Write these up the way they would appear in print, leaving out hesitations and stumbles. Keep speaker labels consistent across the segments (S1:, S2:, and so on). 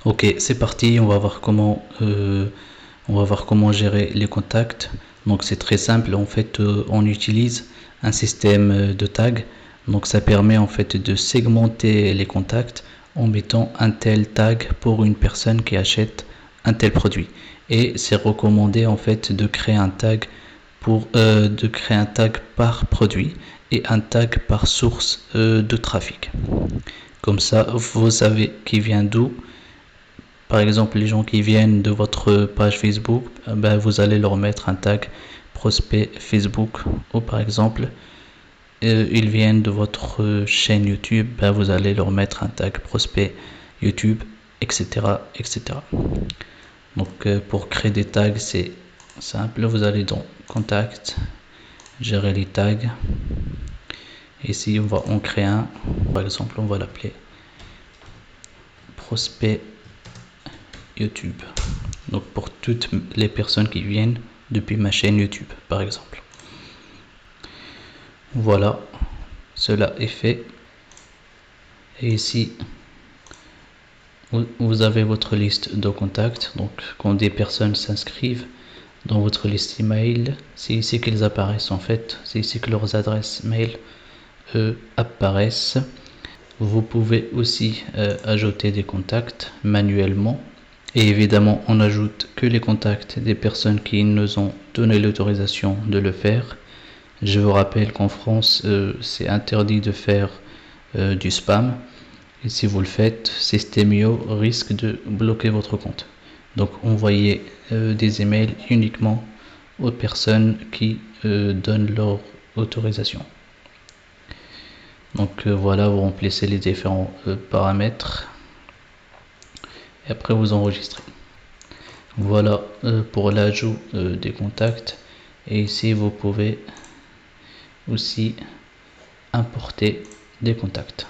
S1: Ok, c'est parti, on va voir comment gérer les contacts. Donc c'est très simple, en fait on utilise un système de tag. Donc ça permet en fait de segmenter les contacts en mettant un tel tag pour une personne qui achète un tel produit. Et c'est recommandé en fait de créer un tag par produit et un tag par source de trafic. Comme ça, vous savez qui vient d'où. Par exemple, les gens qui viennent de votre page Facebook, ben, vous allez leur mettre un tag prospect Facebook. Ou par exemple, ils viennent de votre chaîne YouTube, ben, vous allez leur mettre un tag prospect YouTube, etc. etc. Donc pour créer des tags, c'est simple. Vous allez dans Contact, gérer les tags. Ici, on va en créer un. Par exemple, on va l'appeler prospect YouTube. Donc pour toutes les personnes qui viennent depuis ma chaîne YouTube, par exemple. Voilà, cela est fait. Et ici, vous avez votre liste de contacts. Donc quand des personnes s'inscrivent dans votre liste email, c'est ici qu'ils apparaissent en fait. C'est ici que leurs adresses mail apparaissent. Vous pouvez aussi ajouter des contacts manuellement. Et évidemment, on n'ajoute que les contacts des personnes qui nous ont donné l'autorisation de le faire. Je vous rappelle qu'en France, c'est interdit de faire du spam. Et si vous le faites, Systemio risque de bloquer votre compte. Donc, envoyez des emails uniquement aux personnes qui donnent leur autorisation. Donc voilà, vous remplissez les différents paramètres et après vous enregistrez. Voilà pour l'ajout des contacts. Et ici vous pouvez aussi importer des contacts.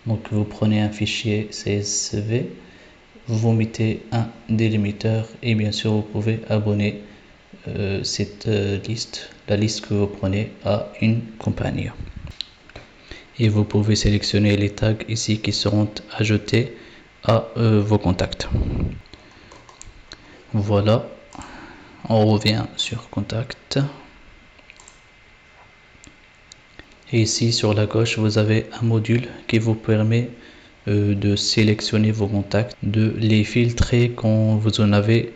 S1: Donc vous prenez un fichier CSV, vous mettez un délimiteur et bien sûr vous pouvez abonner cette liste, la liste que vous prenez à une compagnie. Et vous pouvez sélectionner les tags ici qui seront ajoutés à vos contacts. Voilà, on revient sur contact. Et ici sur la gauche, vous avez un module qui vous permet de sélectionner vos contacts, de les filtrer quand vous en avez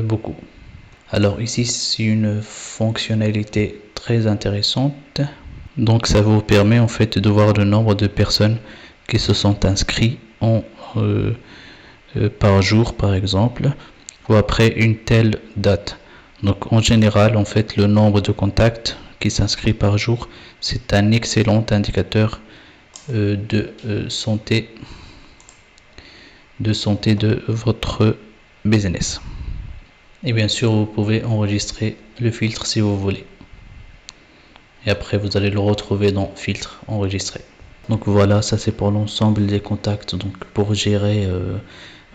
S1: beaucoup. Alors ici, c'est une fonctionnalité très intéressante. Donc ça vous permet en fait de voir le nombre de personnes qui se sont inscrits par jour par exemple, ou après une telle date. Donc en général, en fait, le nombre de contacts qui s'inscrit par jour, c'est un excellent indicateur de santé de votre business. Et bien sûr, vous pouvez enregistrer le filtre si vous voulez. Et après, vous allez le retrouver dans filtre enregistré. Donc voilà, ça c'est pour l'ensemble des contacts. Donc pour gérer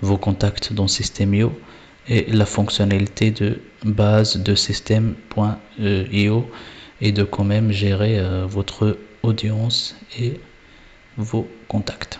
S1: vos contacts dans Systemio et la fonctionnalité de base de System.io et de quand même gérer votre audience et vos contacts.